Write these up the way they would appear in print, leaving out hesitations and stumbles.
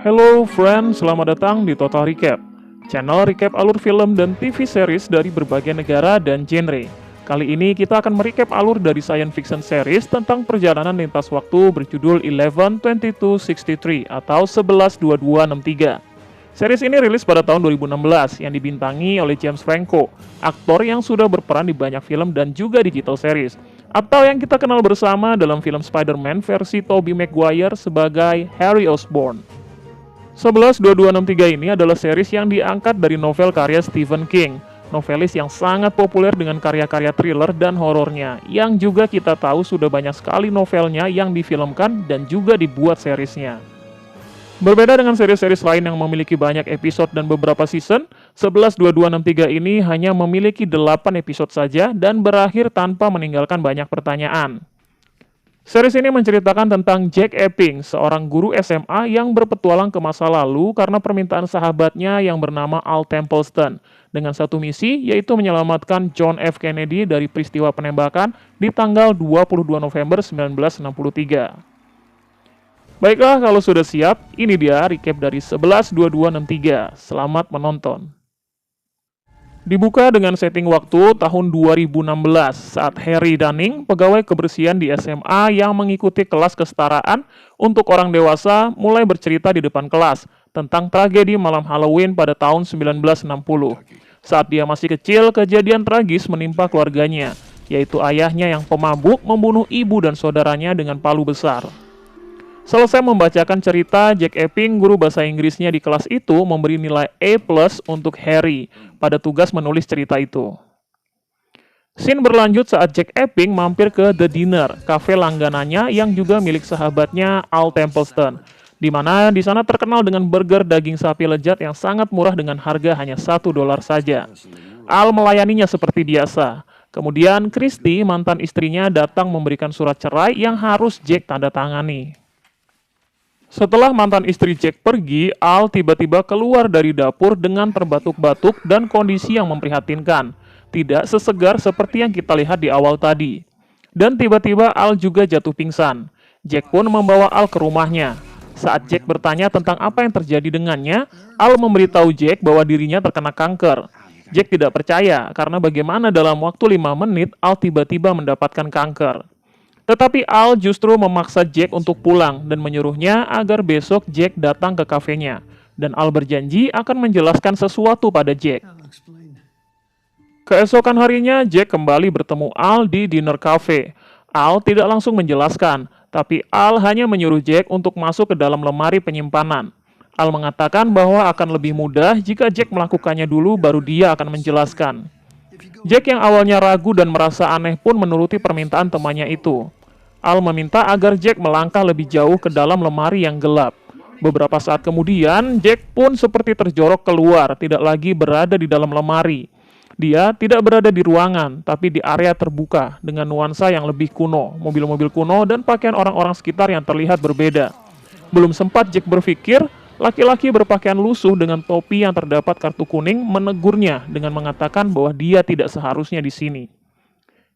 Hello friends, selamat datang di Total Recap, channel recap alur film dan TV series dari berbagai negara dan genre. Kali ini kita akan merecap alur dari science fiction series tentang perjalanan lintas waktu berjudul 11-22-63 atau 11-22-63. Series ini rilis pada tahun 2016 yang dibintangi oleh James Franco, aktor yang sudah berperan di banyak film dan juga digital series, atau yang kita kenal bersama dalam film Spider-Man versi Tobey Maguire sebagai Harry Osborn. 11-22-63 ini adalah series yang diangkat dari novel karya Stephen King, novelis yang sangat populer dengan karya-karya thriller dan horornya, yang juga kita tahu sudah banyak sekali novelnya yang difilmkan dan juga dibuat seriesnya. Berbeda dengan series-series lain yang memiliki banyak episode dan beberapa season, 11-22-63 ini hanya memiliki 8 episode saja dan berakhir tanpa meninggalkan banyak pertanyaan. Series ini menceritakan tentang Jack Epping, seorang guru SMA yang berpetualang ke masa lalu karena permintaan sahabatnya yang bernama Al Templeton, dengan satu misi yaitu menyelamatkan John F. Kennedy dari peristiwa penembakan di tanggal 22 November 1963. Baiklah, kalau sudah siap, ini dia recap dari 11-22-63. Selamat menonton. Dibuka dengan setting waktu tahun 2016 saat Harry Dunning, pegawai kebersihan di SMA yang mengikuti kelas kesetaraan untuk orang dewasa, mulai bercerita di depan kelas tentang tragedi malam Halloween pada tahun 1960. Saat dia masih kecil, kejadian tragis menimpa keluarganya, yaitu ayahnya yang pemabuk membunuh ibu dan saudaranya dengan palu besar. Selesai membacakan cerita, Jack Epping, guru bahasa Inggrisnya di kelas itu, memberi nilai A+ untuk Harry pada tugas menulis cerita itu. Scene berlanjut saat Jack Epping mampir ke The Dinner, kafe langganannya yang juga milik sahabatnya Al Templeton, di mana di sana terkenal dengan burger daging sapi lezat yang sangat murah dengan harga hanya $1 saja. Al melayaninya seperti biasa. Kemudian Christy, mantan istrinya, datang memberikan surat cerai yang harus Jack tanda tangani. Setelah mantan istri Jack pergi, Al tiba-tiba keluar dari dapur dengan terbatuk-batuk dan kondisi yang memprihatinkan. Tidak sesegar seperti yang kita lihat di awal tadi. Dan tiba-tiba Al juga jatuh pingsan. Jack pun membawa Al ke rumahnya. Saat Jack bertanya tentang apa yang terjadi dengannya, Al memberitahu Jack bahwa dirinya terkena kanker. Jack tidak percaya karena bagaimana dalam waktu 5 menit Al tiba-tiba mendapatkan kanker. Tetapi Al justru memaksa Jack untuk pulang dan menyuruhnya agar besok Jack datang ke kafenya. Dan Al berjanji akan menjelaskan sesuatu pada Jack. Keesokan harinya, Jack kembali bertemu Al di dinner cafe. Al tidak langsung menjelaskan, tapi Al hanya menyuruh Jack untuk masuk ke dalam lemari penyimpanan. Al mengatakan bahwa akan lebih mudah jika Jack melakukannya dulu baru dia akan menjelaskan. Jack yang awalnya ragu dan merasa aneh pun menuruti permintaan temannya itu. Al meminta agar Jack melangkah lebih jauh ke dalam lemari yang gelap. Beberapa saat kemudian, Jack pun seperti terjorok keluar, tidak lagi berada di dalam lemari. Dia tidak berada di ruangan, tapi di area terbuka dengan nuansa yang lebih kuno, mobil-mobil kuno dan pakaian orang-orang sekitar yang terlihat berbeda. Belum sempat Jack berpikir, laki-laki berpakaian lusuh dengan topi yang terdapat kartu kuning menegurnya dengan mengatakan bahwa dia tidak seharusnya di sini.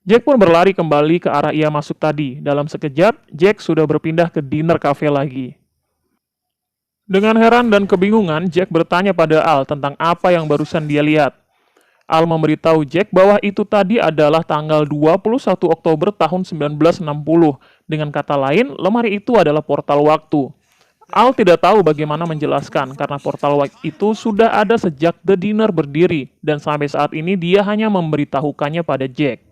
Jack pun berlari kembali ke arah ia masuk tadi. Dalam sekejap, Jack sudah berpindah ke dinner cafe lagi. Dengan heran dan kebingungan, Jack bertanya pada Al tentang apa yang barusan dia lihat. Al memberitahu Jack bahwa itu tadi adalah tanggal 21 Oktober tahun 1960. Dengan kata lain, lemari itu adalah portal waktu. Al tidak tahu bagaimana menjelaskan karena portal itu sudah ada sejak The Dinner berdiri dan sampai saat ini dia hanya memberitahukannya pada Jack.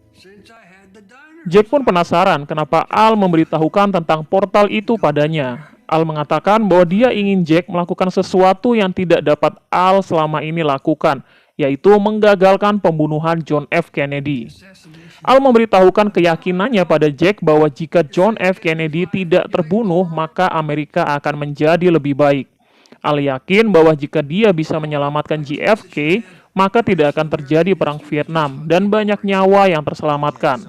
Jack pun penasaran kenapa Al memberitahukan tentang portal itu padanya. Al mengatakan bahwa dia ingin Jack melakukan sesuatu yang tidak dapat Al selama ini lakukan, yaitu menggagalkan pembunuhan John F. Kennedy. Al memberitahukan keyakinannya pada Jack bahwa jika John F. Kennedy tidak terbunuh, maka Amerika akan menjadi lebih baik. Al yakin bahwa jika dia bisa menyelamatkan JFK, maka tidak akan terjadi perang Vietnam dan banyak nyawa yang terselamatkan.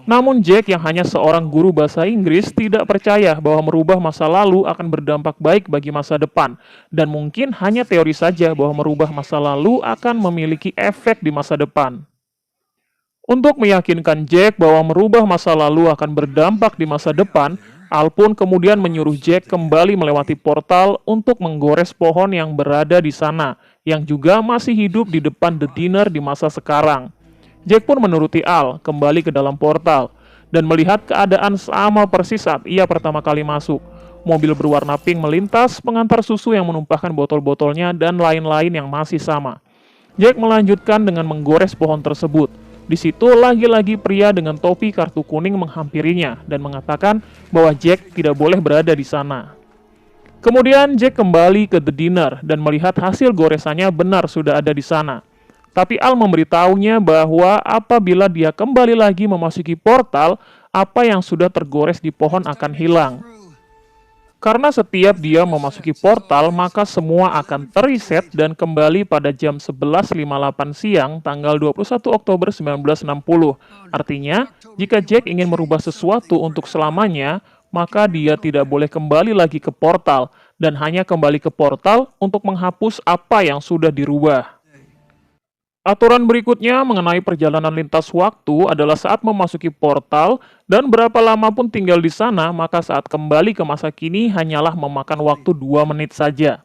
Namun Jack yang hanya seorang guru bahasa Inggris tidak percaya bahwa merubah masa lalu akan berdampak baik bagi masa depan, dan mungkin hanya teori saja bahwa merubah masa lalu akan memiliki efek di masa depan. Untuk meyakinkan Jack bahwa merubah masa lalu akan berdampak di masa depan, Al pun kemudian menyuruh Jack kembali melewati portal untuk menggores pohon yang berada di sana, yang juga masih hidup di depan The Dinner di masa sekarang. Jack pun menuruti Al kembali ke dalam portal, dan melihat keadaan sama persis saat ia pertama kali masuk. Mobil berwarna pink melintas, pengantar susu yang menumpahkan botol-botolnya, dan lain-lain yang masih sama. Jack melanjutkan dengan menggores pohon tersebut. Di situ lagi-lagi pria dengan topi kartu kuning menghampirinya dan mengatakan bahwa Jack tidak boleh berada di sana. Kemudian Jack kembali ke The Dinner dan melihat hasil goresannya benar sudah ada di sana. Tapi Al memberitahunya bahwa apabila dia kembali lagi memasuki portal, apa yang sudah tergores di pohon akan hilang. Karena setiap dia memasuki portal, maka semua akan terreset dan kembali pada jam 11.58 siang tanggal 21 Oktober 1960. Artinya, jika Jack ingin merubah sesuatu untuk selamanya, maka dia tidak boleh kembali lagi ke portal, dan hanya kembali ke portal untuk menghapus apa yang sudah dirubah. Aturan berikutnya mengenai perjalanan lintas waktu adalah saat memasuki portal dan berapa lama pun tinggal di sana, maka saat kembali ke masa kini hanyalah memakan waktu 2 menit saja.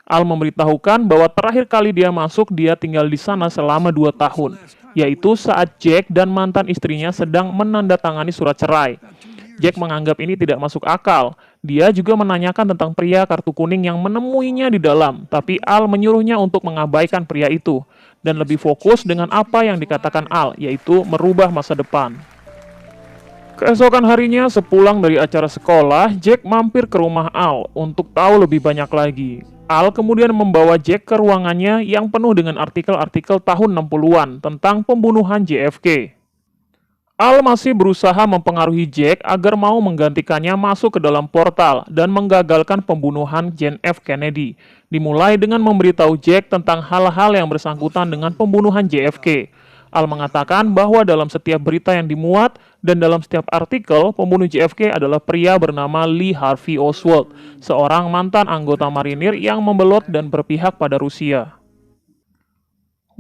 Al memberitahukan bahwa terakhir kali dia masuk, dia tinggal di sana selama 2 tahun, yaitu saat Jack dan mantan istrinya sedang menandatangani surat cerai. Jack menganggap ini tidak masuk akal. Dia juga menanyakan tentang pria kartu kuning yang menemuinya di dalam, tapi Al menyuruhnya untuk mengabaikan pria itu dan lebih fokus dengan apa yang dikatakan Al, yaitu merubah masa depan. Keesokan harinya, sepulang dari acara sekolah, Jack mampir ke rumah Al untuk tahu lebih banyak lagi. Al kemudian membawa Jack ke ruangannya yang penuh dengan artikel-artikel tahun 60-an tentang pembunuhan JFK. Al masih berusaha mempengaruhi Jack agar mau menggantikannya masuk ke dalam portal dan menggagalkan pembunuhan John F. Kennedy. Dimulai dengan memberitahu Jack tentang hal-hal yang bersangkutan dengan pembunuhan JFK. Al mengatakan bahwa dalam setiap berita yang dimuat dan dalam setiap artikel, pembunuh JFK adalah pria bernama Lee Harvey Oswald, seorang mantan anggota marinir yang membelot dan berpihak pada Rusia.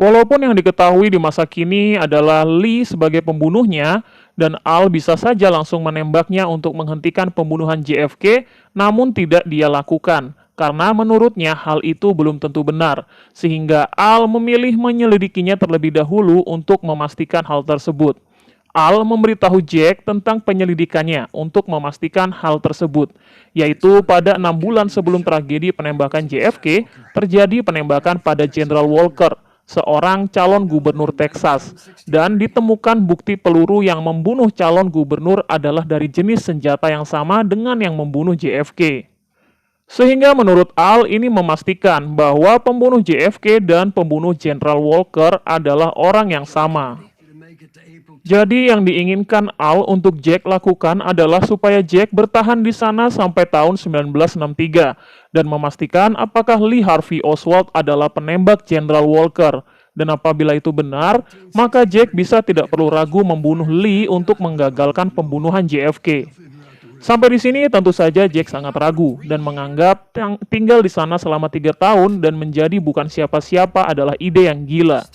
Walaupun yang diketahui di masa kini adalah Lee sebagai pembunuhnya, dan Al bisa saja langsung menembaknya untuk menghentikan pembunuhan JFK, namun tidak dia lakukan, karena menurutnya hal itu belum tentu benar, sehingga Al memilih menyelidikinya terlebih dahulu untuk memastikan hal tersebut. Al memberitahu Jack tentang penyelidikannya untuk memastikan hal tersebut, yaitu pada 6 bulan sebelum tragedi penembakan JFK, terjadi penembakan pada General Walker, seorang calon gubernur Texas, dan ditemukan bukti peluru yang membunuh calon gubernur adalah dari jenis senjata yang sama dengan yang membunuh JFK. Sehingga menurut Al ini memastikan bahwa pembunuh JFK dan pembunuh General Walker adalah orang yang sama. Jadi yang diinginkan Al untuk Jack lakukan adalah supaya Jack bertahan di sana sampai tahun 1963 dan memastikan apakah Lee Harvey Oswald adalah penembak General Walker. Dan apabila itu benar, maka Jack bisa tidak perlu ragu membunuh Lee untuk menggagalkan pembunuhan JFK. Sampai di sini tentu saja Jack sangat ragu dan menganggap tinggal di sana selama 3 tahun dan menjadi bukan siapa-siapa adalah ide yang gila.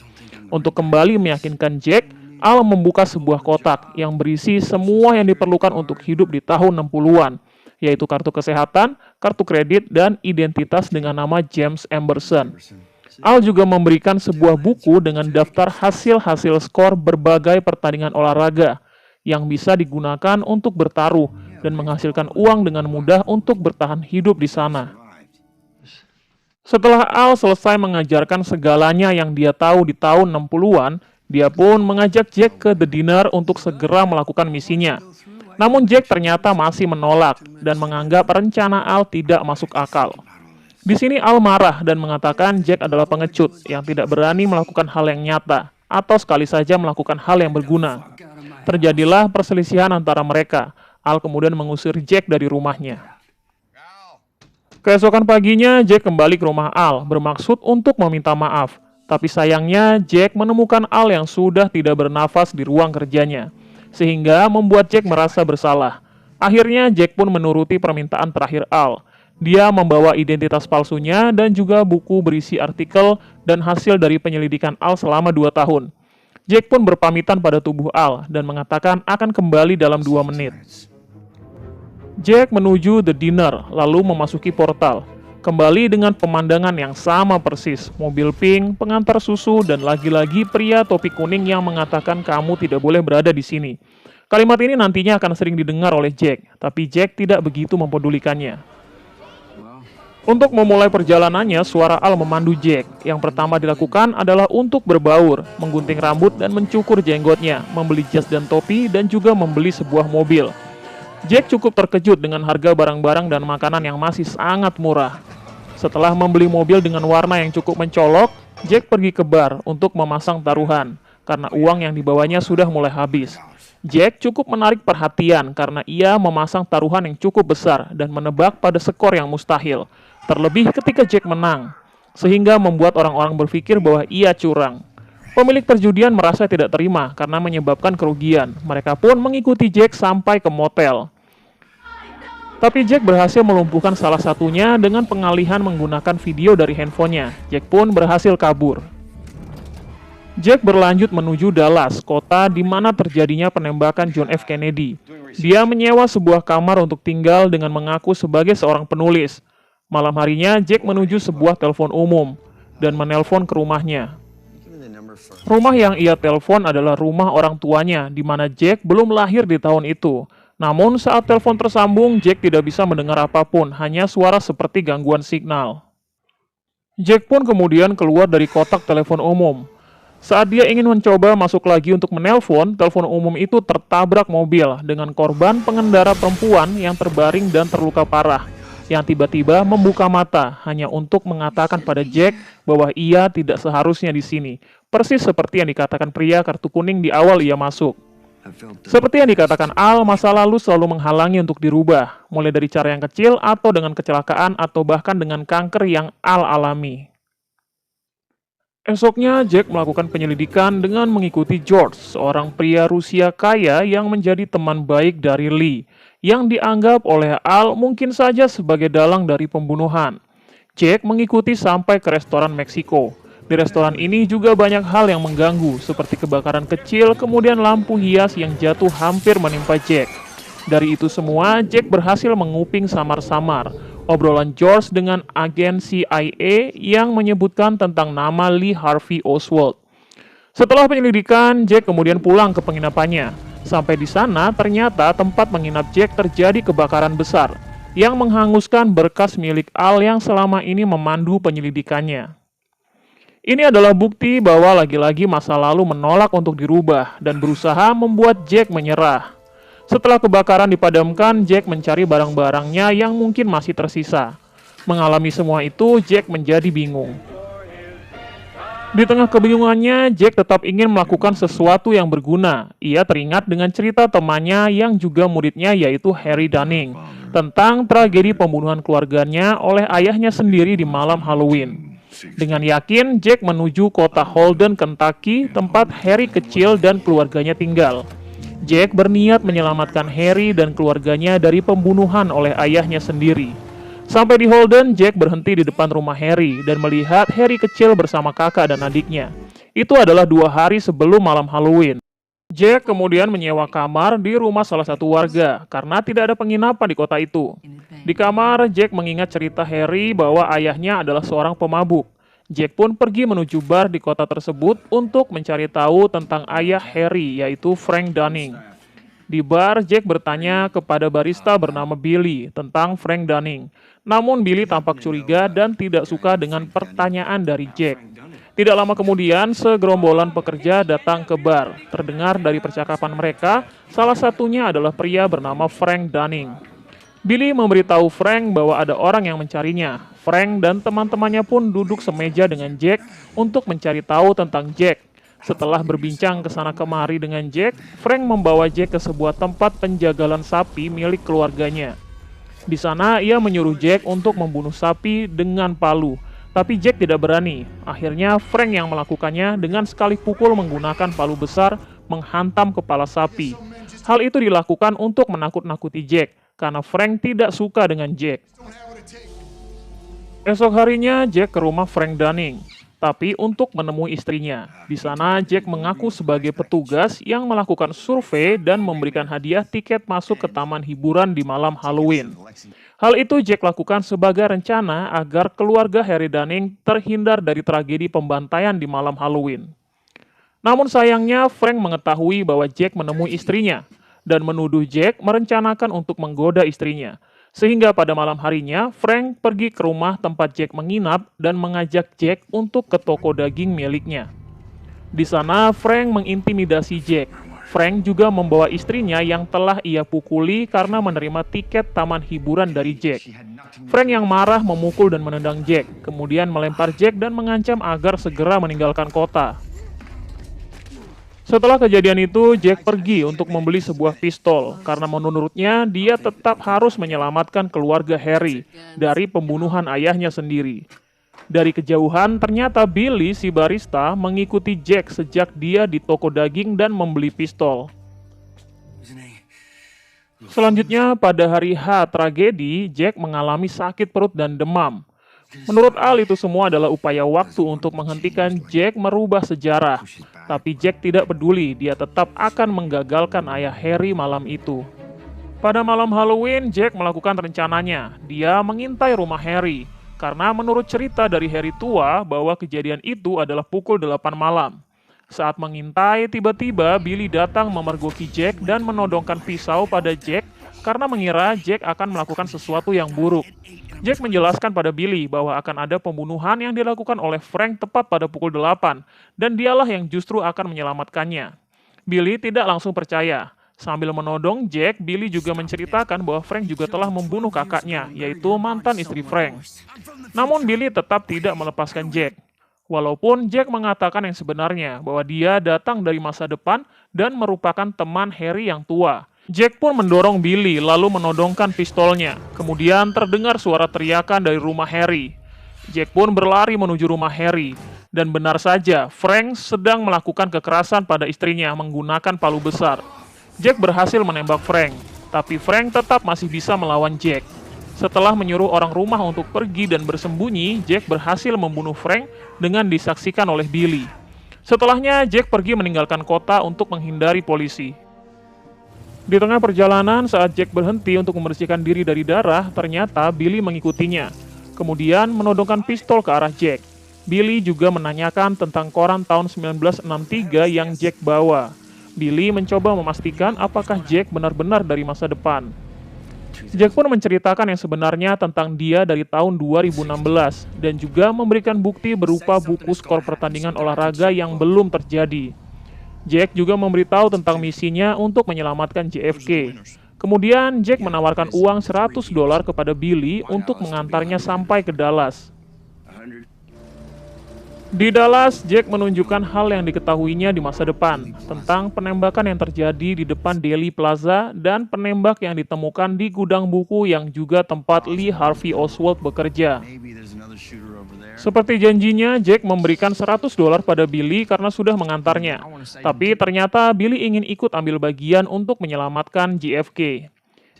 Untuk kembali meyakinkan Jack, Al membuka sebuah kotak yang berisi semua yang diperlukan untuk hidup di tahun 60-an, yaitu kartu kesehatan, kartu kredit, dan identitas dengan nama James Emberson. Al juga memberikan sebuah buku dengan daftar hasil-hasil skor berbagai pertandingan olahraga yang bisa digunakan untuk bertaruh dan menghasilkan uang dengan mudah untuk bertahan hidup di sana. Setelah Al selesai mengajarkan segalanya yang dia tahu di tahun 60-an, dia pun mengajak Jack ke The Dinner untuk segera melakukan misinya. Namun Jack ternyata masih menolak dan menganggap rencana Al tidak masuk akal. Di sini Al marah dan mengatakan Jack adalah pengecut yang tidak berani melakukan hal yang nyata atau sekali saja melakukan hal yang berguna. Terjadilah perselisihan antara mereka. Al kemudian mengusir Jack dari rumahnya. Keesokan paginya, Jack kembali ke rumah Al bermaksud untuk meminta maaf. Tapi sayangnya, Jack menemukan Al yang sudah tidak bernafas di ruang kerjanya, sehingga membuat Jack merasa bersalah. Akhirnya, Jack pun menuruti permintaan terakhir Al. Dia membawa identitas palsunya dan juga buku berisi artikel dan hasil dari penyelidikan Al selama 2 tahun. Jack pun berpamitan pada tubuh Al dan mengatakan akan kembali dalam 2 menit. Jack menuju The Dinner, lalu memasuki portal. Kembali dengan pemandangan yang sama persis, mobil pink, pengantar susu, dan lagi-lagi pria topi kuning yang mengatakan kamu tidak boleh berada di sini. Kalimat ini nantinya akan sering didengar oleh Jack, tapi Jack tidak begitu mempedulikannya. Untuk memulai perjalanannya, suara Al memandu Jack. Yang pertama dilakukan adalah untuk berbaur, menggunting rambut dan mencukur jenggotnya, membeli jas dan topi, dan juga membeli sebuah mobil. Jack cukup terkejut dengan harga barang-barang dan makanan yang masih sangat murah. Setelah membeli mobil dengan warna yang cukup mencolok, Jack pergi ke bar untuk memasang taruhan, karena uang yang dibawanya sudah mulai habis. Jack cukup menarik perhatian karena ia memasang taruhan yang cukup besar dan menebak pada skor yang mustahil. Terlebih ketika Jack menang, sehingga membuat orang-orang berpikir bahwa ia curang. Pemilik perjudian merasa tidak terima karena menyebabkan kerugian. Mereka pun mengikuti Jack sampai ke motel. Tapi Jack berhasil melumpuhkan salah satunya dengan pengalihan menggunakan video dari handphonenya. Jack pun berhasil kabur. Jack berlanjut menuju Dallas, kota di mana terjadinya penembakan John F. Kennedy. Dia menyewa sebuah kamar untuk tinggal dengan mengaku sebagai seorang penulis. Malam harinya, Jack menuju sebuah telepon umum dan menelpon ke rumahnya. Rumah yang ia telepon adalah rumah orang tuanya, di mana Jack belum lahir di tahun itu. Namun saat telepon tersambung, Jack tidak bisa mendengar apapun, hanya suara seperti gangguan signal. Jack pun kemudian keluar dari kotak telepon umum. Saat dia ingin mencoba masuk lagi untuk menelpon, telepon umum itu tertabrak mobil dengan korban pengendara perempuan yang terbaring dan terluka parah, yang tiba-tiba membuka mata hanya untuk mengatakan pada Jack bahwa ia tidak seharusnya di sini, persis seperti yang dikatakan pria kartu kuning di awal ia masuk. Seperti yang dikatakan Al, masa lalu selalu menghalangi untuk dirubah, mulai dari cara yang kecil atau dengan kecelakaan atau bahkan dengan kanker yang Al alami. Esoknya, Jack melakukan penyelidikan dengan mengikuti George, seorang pria Rusia kaya yang menjadi teman baik dari Lee, yang dianggap oleh Al mungkin saja sebagai dalang dari pembunuhan. Jack mengikuti sampai ke restoran Meksiko. Di restoran ini juga banyak hal yang mengganggu, seperti kebakaran kecil, kemudian lampu hias yang jatuh hampir menimpa Jack. Dari itu semua, Jack berhasil menguping samar-samar obrolan George dengan agen CIA yang menyebutkan tentang nama Lee Harvey Oswald. Setelah penyelidikan, Jack kemudian pulang ke penginapannya. Sampai di sana, ternyata tempat menginap Jack terjadi kebakaran besar yang menghanguskan berkas milik Al yang selama ini memandu penyelidikannya. Ini adalah bukti bahwa lagi-lagi masa lalu menolak untuk dirubah dan berusaha membuat Jack menyerah. Setelah kebakaran dipadamkan, Jack mencari barang-barangnya yang mungkin masih tersisa. Mengalami semua itu, Jack menjadi bingung. Di tengah kebingungannya, Jack tetap ingin melakukan sesuatu yang berguna. Ia teringat dengan cerita temannya yang juga muridnya, yaitu Harry Dunning, tentang tragedi pembunuhan keluarganya oleh ayahnya sendiri di malam Halloween. Dengan yakin, Jack menuju kota Holden, Kentucky, tempat Harry kecil dan keluarganya tinggal. Jack berniat menyelamatkan Harry dan keluarganya dari pembunuhan oleh ayahnya sendiri. Sampai di Holden, Jack berhenti di depan rumah Harry dan melihat Harry kecil bersama kakak dan adiknya. Itu adalah 2 hari sebelum malam Halloween. Jack kemudian menyewa kamar di rumah salah satu warga karena tidak ada penginapan di kota itu. Di kamar, Jack mengingat cerita Harry bahwa ayahnya adalah seorang pemabuk. Jack pun pergi menuju bar di kota tersebut untuk mencari tahu tentang ayah Harry, yaitu Frank Dunning. Di bar, Jack bertanya kepada barista bernama Billy tentang Frank Dunning. Namun Billy tampak curiga dan tidak suka dengan pertanyaan dari Jack. Tidak lama kemudian, segerombolan pekerja datang ke bar. Terdengar dari percakapan mereka, salah satunya adalah pria bernama Frank Dunning. Billy memberitahu Frank bahwa ada orang yang mencarinya. Frank dan teman-temannya pun duduk semeja dengan Jack untuk mencari tahu tentang Jack. Setelah berbincang ke sana kemari dengan Jack, Frank membawa Jack ke sebuah tempat penjagalan sapi milik keluarganya. Di sana, ia menyuruh Jack untuk membunuh sapi dengan palu. Tapi Jack tidak berani. Akhirnya, Frank yang melakukannya dengan sekali pukul menggunakan palu besar menghantam kepala sapi. Hal itu dilakukan untuk menakut-nakuti Jack, karena Frank tidak suka dengan Jack. Esok harinya, Jack ke rumah Frank Dunning. tapi untuk menemui istrinya. Di sana, Jack mengaku sebagai petugas yang melakukan survei dan memberikan hadiah tiket masuk ke taman hiburan di malam Halloween. Hal itu Jack lakukan sebagai rencana agar keluarga Harry Dunning terhindar dari tragedi pembantaian di malam Halloween. Namun sayangnya, Frank mengetahui bahwa Jack menemui istrinya dan menuduh Jack merencanakan untuk menggoda istrinya. Sehingga pada malam harinya, Frank pergi ke rumah tempat Jack menginap dan mengajak Jack untuk ke toko daging miliknya. Di sana, Frank mengintimidasi Jack. Frank juga membawa istrinya yang telah ia pukuli karena menerima tiket taman hiburan dari Jack. Frank yang marah memukul dan menendang Jack, kemudian melempar Jack dan mengancam agar segera meninggalkan kota. Setelah kejadian itu, Jack pergi untuk membeli sebuah pistol karena menurutnya dia tetap harus menyelamatkan keluarga Harry dari pembunuhan ayahnya sendiri. Dari kejauhan, ternyata Billy, si barista, mengikuti Jack sejak dia di toko daging dan membeli pistol. Selanjutnya, pada hari H tragedi, Jack mengalami sakit perut dan demam. Menurut Al, itu semua adalah upaya waktu untuk menghentikan Jack merubah sejarah. Tapi Jack tidak peduli, dia tetap akan menggagalkan ayah Harry malam itu. Pada malam Halloween, Jack melakukan rencananya. Dia mengintai rumah Harry. Karena menurut cerita dari Harry tua bahwa kejadian itu adalah pukul 8 malam. Saat mengintai, tiba-tiba Billy datang memergoki Jack dan menodongkan pisau pada Jack karena mengira Jack akan melakukan sesuatu yang buruk. Jack menjelaskan pada Billy bahwa akan ada pembunuhan yang dilakukan oleh Frank tepat pada pukul 8, dan dialah yang justru akan menyelamatkannya. Billy tidak langsung percaya. Sambil menodong Jack, Billy juga menceritakan bahwa Frank juga telah membunuh kakaknya, yaitu mantan istri Frank. Namun Billy tetap tidak melepaskan Jack. Walaupun Jack mengatakan yang sebenarnya, bahwa dia datang dari masa depan dan merupakan teman Harry yang tua. Jack pun mendorong Billy lalu menodongkan pistolnya. Kemudian terdengar suara teriakan dari rumah Harry. Jack pun berlari menuju rumah Harry. Dan benar saja, Frank sedang melakukan kekerasan pada istrinya menggunakan palu besar. Jack berhasil menembak Frank, tapi Frank tetap masih bisa melawan Jack. Setelah menyuruh orang rumah untuk pergi dan bersembunyi, Jack berhasil membunuh Frank dengan disaksikan oleh Billy. Setelahnya, Jack pergi meninggalkan kota untuk menghindari polisi. Di tengah perjalanan, saat Jack berhenti untuk membersihkan diri dari darah, ternyata Billy mengikutinya. Kemudian menodongkan pistol ke arah Jack. Billy juga menanyakan tentang koran tahun 1963 yang Jack bawa. Billy mencoba memastikan apakah Jack benar-benar dari masa depan. Jack pun menceritakan yang sebenarnya tentang dia dari tahun 2016 dan juga memberikan bukti berupa buku skor pertandingan olahraga yang belum terjadi. Jack juga memberitahu tentang misinya untuk menyelamatkan JFK. Kemudian Jack menawarkan uang $100 kepada Billy untuk mengantarnya sampai ke Dallas. Di Dallas, Jack menunjukkan hal yang diketahuinya di masa depan tentang penembakan yang terjadi di depan Dealey Plaza dan penembak yang ditemukan di gudang buku yang juga tempat Lee Harvey Oswald bekerja. Seperti janjinya, Jack memberikan $100 pada Billy karena sudah mengantarnya. Tapi ternyata Billy ingin ikut ambil bagian untuk menyelamatkan JFK.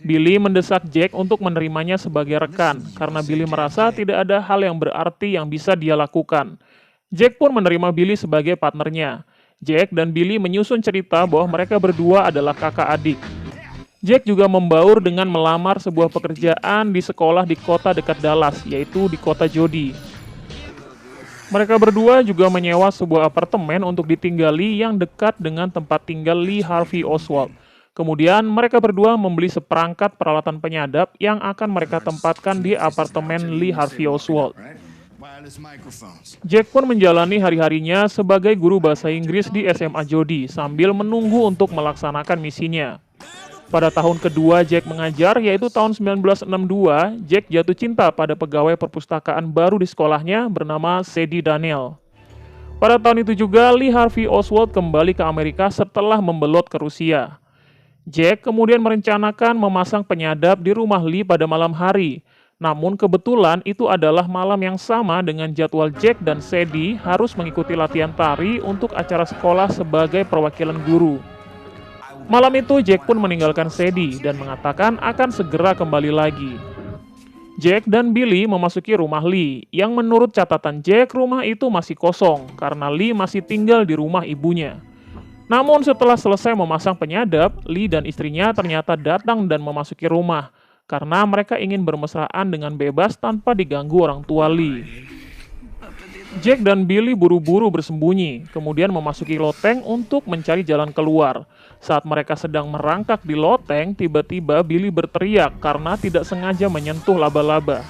Billy mendesak Jack untuk menerimanya sebagai rekan karena Billy merasa tidak ada hal yang berarti yang bisa dia lakukan. Jack pun menerima Billy sebagai partnernya. Jack dan Billy menyusun cerita bahwa mereka berdua adalah kakak adik. Jack juga membaur dengan melamar sebuah pekerjaan di sekolah di kota dekat Dallas, yaitu di kota Jodi. Mereka berdua juga menyewa sebuah apartemen untuk ditinggali yang dekat dengan tempat tinggal Lee Harvey Oswald. Kemudian mereka berdua membeli seperangkat peralatan penyadap yang akan mereka tempatkan di apartemen Lee Harvey Oswald. Jack pun menjalani hari-harinya sebagai guru bahasa Inggris di SMA Jodi sambil menunggu untuk melaksanakan misinya. Pada tahun kedua Jack mengajar, yaitu tahun 1962, Jack jatuh cinta pada pegawai perpustakaan baru di sekolahnya bernama Sadie Daniel. Pada tahun itu juga, Lee Harvey Oswald kembali ke Amerika setelah membelot ke Rusia. Jack kemudian merencanakan memasang penyadap di rumah Lee pada malam hari. Namun kebetulan itu adalah malam yang sama dengan jadwal Jack dan Sadie harus mengikuti latihan tari untuk acara sekolah sebagai perwakilan guru. Malam itu Jack pun meninggalkan Sadie dan mengatakan akan segera kembali lagi. Jack dan Billy memasuki rumah Lee, yang menurut catatan Jack rumah itu masih kosong karena Lee masih tinggal di rumah ibunya. Namun setelah selesai memasang penyadap, Lee dan istrinya ternyata datang dan memasuki rumah karena mereka ingin bermesraan dengan bebas tanpa diganggu orang tua Lee. Jack dan Billy buru-buru bersembunyi, kemudian memasuki loteng untuk mencari jalan keluar. Saat mereka sedang merangkak di loteng, tiba-tiba Billy berteriak karena tidak sengaja menyentuh laba-laba.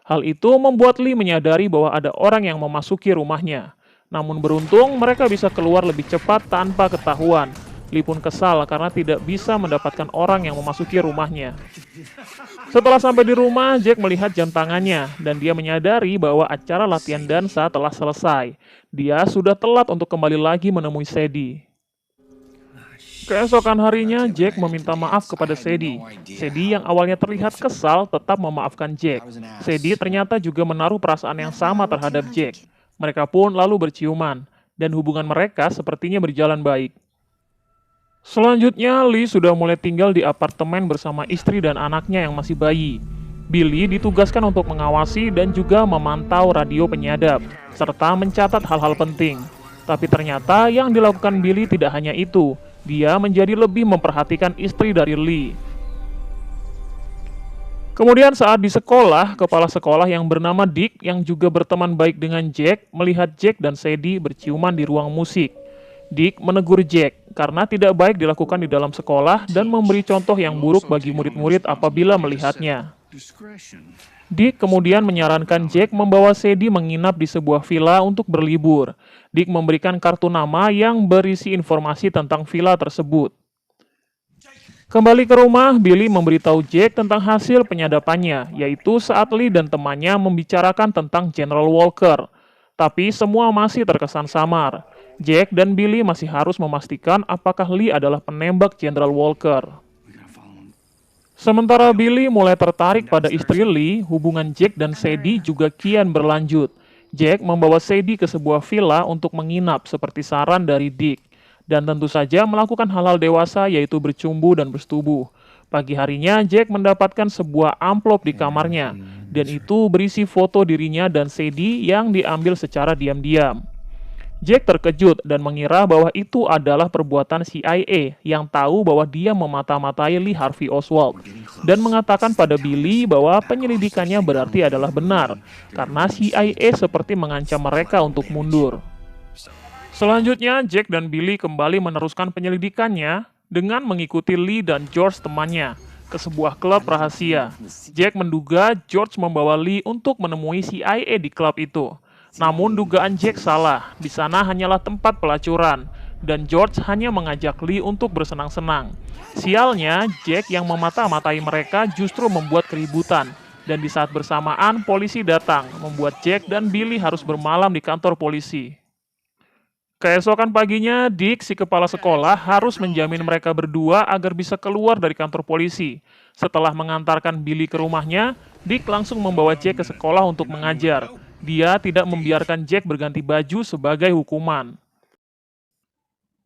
Hal itu membuat Lee menyadari bahwa ada orang yang memasuki rumahnya. Namun beruntung mereka bisa keluar lebih cepat tanpa ketahuan. Lee pun kesal karena tidak bisa mendapatkan orang yang memasuki rumahnya. Setelah sampai di rumah, Jack melihat jam tangannya dan dia menyadari bahwa acara latihan dansa telah selesai. Dia sudah telat untuk kembali lagi menemui Sadie. Keesokan harinya, Jack meminta maaf kepada Sadie. Sadie yang awalnya terlihat kesal tetap memaafkan Jack. Sadie ternyata juga menaruh perasaan yang sama terhadap Jack. Mereka pun lalu berciuman, dan hubungan mereka sepertinya berjalan baik. Selanjutnya, Lee sudah mulai tinggal di apartemen bersama istri dan anaknya yang masih bayi. Billy ditugaskan untuk mengawasi dan juga memantau radio penyadap, serta mencatat hal-hal penting. Tapi ternyata yang dilakukan Billy tidak hanya itu. Dia menjadi lebih memperhatikan istri dari Lee. Kemudian saat di sekolah, kepala sekolah yang bernama Dick yang juga berteman baik dengan Jack melihat Jack dan Sadie berciuman di ruang musik. Dick menegur Jack karena tidak baik dilakukan di dalam sekolah dan memberi contoh yang buruk bagi murid-murid apabila melihatnya. Dick kemudian menyarankan Jack membawa Sadie menginap di sebuah villa untuk berlibur. Dick memberikan kartu nama yang berisi informasi tentang villa tersebut. Kembali ke rumah, Billy memberitahu Jack tentang hasil penyadapannya, yaitu saat Lee dan temannya membicarakan tentang General Walker. Tapi semua masih terkesan samar. Jack dan Billy masih harus memastikan apakah Lee adalah penembak General Walker. Sementara Billy mulai tertarik pada istri Lee, hubungan Jack dan Sadie juga kian berlanjut. Jack membawa Sadie ke sebuah villa untuk menginap seperti saran dari Dick. Dan tentu saja melakukan hal-hal dewasa yaitu bercumbu dan bersetubuh. Pagi harinya, Jack mendapatkan sebuah amplop di kamarnya. Dan itu berisi foto dirinya dan Sadie yang diambil secara diam-diam. Jack terkejut dan mengira bahwa itu adalah perbuatan CIA yang tahu bahwa dia memata-matai Lee Harvey Oswald dan mengatakan pada Billy bahwa penyelidikannya berarti adalah benar karena CIA seperti mengancam mereka untuk mundur. Selanjutnya, Jack dan Billy kembali meneruskan penyelidikannya dengan mengikuti Lee dan George temannya ke sebuah klub rahasia. Jack menduga George membawa Lee untuk menemui CIA di klub itu. Namun dugaan Jack salah, di sana hanyalah tempat pelacuran, dan George hanya mengajak Lee untuk bersenang-senang. Sialnya, Jack yang memata-matai mereka justru membuat keributan, dan di saat bersamaan polisi datang, membuat Jack dan Billy harus bermalam di kantor polisi. Keesokan paginya, Dick, si kepala sekolah, harus menjamin mereka berdua agar bisa keluar dari kantor polisi. Setelah mengantarkan Billy ke rumahnya, Dick langsung membawa Jack ke sekolah untuk mengajar. Dia tidak membiarkan Jack berganti baju sebagai hukuman.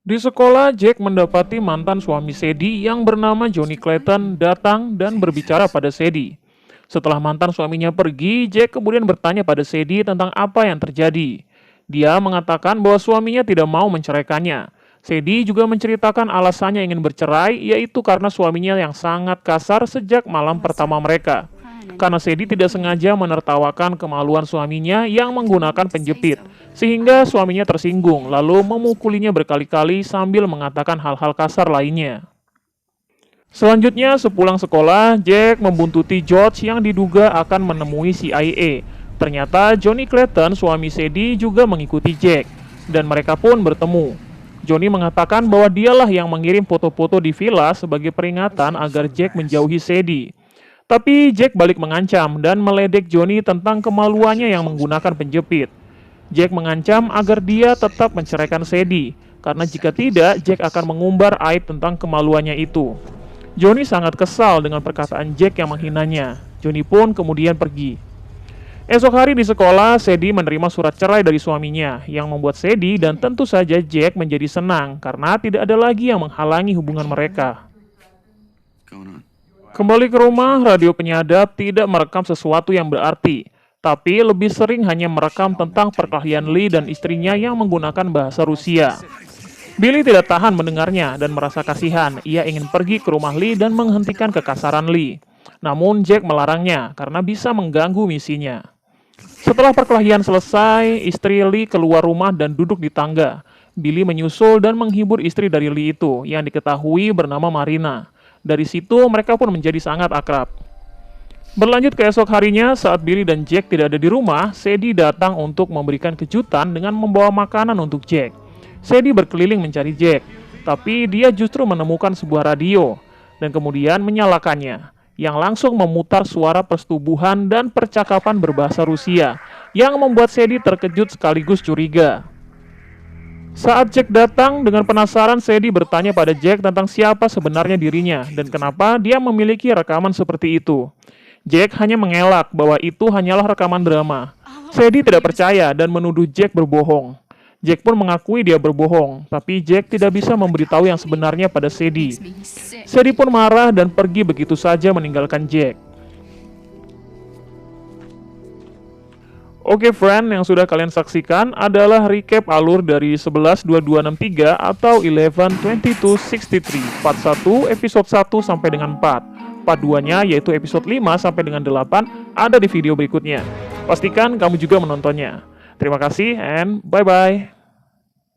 Di sekolah, Jack mendapati mantan suami Sadie yang bernama Johnny Clayton datang dan berbicara pada Sadie. Setelah mantan suaminya pergi, Jack kemudian bertanya pada Sadie tentang apa yang terjadi. Dia mengatakan bahwa suaminya tidak mau menceraikannya. Sadie juga menceritakan alasannya ingin bercerai, yaitu karena suaminya yang sangat kasar sejak malam pertama mereka. Karena Sadie tidak sengaja menertawakan kemaluan suaminya yang menggunakan penjepit, sehingga suaminya tersinggung, lalu memukulinya berkali-kali sambil mengatakan hal-hal kasar lainnya. Selanjutnya, sepulang sekolah, Jack membuntuti George yang diduga akan menemui CIA. Ternyata Johnny Clayton, suami Sadie, juga mengikuti Jack, dan mereka pun bertemu. Johnny mengatakan bahwa dialah yang mengirim foto-foto di villa sebagai peringatan agar Jack menjauhi Sadie. Tapi Jack balik mengancam dan meledek Johnny tentang kemaluannya yang menggunakan penjepit. Jack mengancam agar dia tetap menceraikan Sadie, karena jika tidak, Jack akan mengumbar aib tentang kemaluannya itu. Johnny sangat kesal dengan perkataan Jack yang menghinanya. Johnny pun kemudian pergi. Esok hari di sekolah, Sadie menerima surat cerai dari suaminya, yang membuat Sadie dan tentu saja Jack menjadi senang karena tidak ada lagi yang menghalangi hubungan mereka. Kembali ke rumah, radio penyadap tidak merekam sesuatu yang berarti, tapi lebih sering hanya merekam tentang perkelahian Lee dan istrinya yang menggunakan bahasa Rusia. Billy tidak tahan mendengarnya dan merasa kasihan. Ia ingin pergi ke rumah Lee dan menghentikan kekasaran Lee. Namun Jack melarangnya karena bisa mengganggu misinya. Setelah perkelahian selesai, istri Lee keluar rumah dan duduk di tangga. Billy menyusul dan menghibur istri dari Lee itu yang diketahui bernama Marina. Dari situ mereka pun menjadi sangat akrab. Berlanjut ke esok harinya, saat Billy dan Jack tidak ada di rumah, Sadie datang untuk memberikan kejutan dengan membawa makanan untuk Jack. Sadie berkeliling mencari Jack, tapi dia justru menemukan sebuah radio dan kemudian menyalakannya, yang langsung memutar suara persetubuhan dan percakapan berbahasa Rusia, yang membuat Sadie terkejut sekaligus curiga. Saat Jack datang, dengan penasaran Sadie bertanya pada Jack tentang siapa sebenarnya dirinya dan kenapa dia memiliki rekaman seperti itu. Jack hanya mengelak bahwa itu hanyalah rekaman drama. Sadie tidak percaya dan menuduh Jack berbohong. Jack pun mengakui dia berbohong, tapi Jack tidak bisa memberitahu yang sebenarnya pada Sadie. Sadie pun marah dan pergi begitu saja meninggalkan Jack. Oke friend, yang sudah kalian saksikan adalah recap alur dari 11-2263 atau 11-22-63, part 1, episode 1 sampai dengan 4. Part 2-nya yaitu episode 5 sampai dengan 8 ada di video berikutnya. Pastikan kamu juga menontonnya. Terima kasih and bye-bye.